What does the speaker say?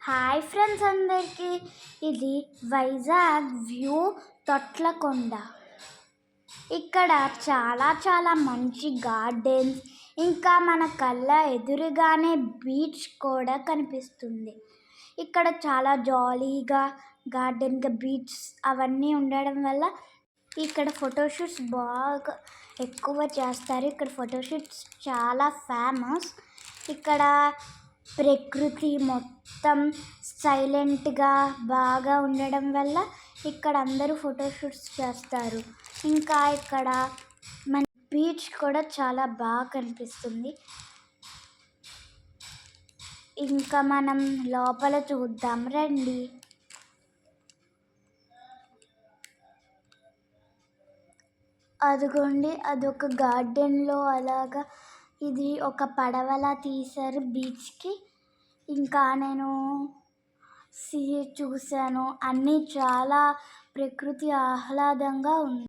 Hi friends అందరికీ, ఇది Vizag view Thotlakonda. ఇక్కడ చాలా మంచి గార్డెన్స్, ఇంకా మన కళ్ళ ఎదురుగానే బీచ్ కూడా కనిపిస్తుంది. ఇక్కడ చాలా జాలీగా గార్డెన్గా బీచ్ అవన్నీ ఉండడం వల్ల ఇక్కడ ఫోటోషూట్స్ బాగా ఎక్కువ చేస్తారు. ఇక్కడ ఫోటోషూట్స్ చాలా ఫేమస్. ఇక్కడ ప్రకృతి మొత్తం సైలెంట్గా బాగా ఉండడం వల్ల ఇక్కడ అందరూ ఫోటోషూట్స్ చేస్తారు. ఇంకా ఇక్కడ మన బీచ్ కూడా చాలా బాగా కనిపిస్తుంది. ఇంకా మనం లోపల చూద్దాం రండి. అదిగోండి, అదొక గార్డెన్లో అలాగా ఇది ఒక పడవలా తీశారు బీచ్కి. ఇంకా నేను సీ చూశాను, అన్నీ చాలా ప్రకృతి ఆహ్లాదంగా ఉంది.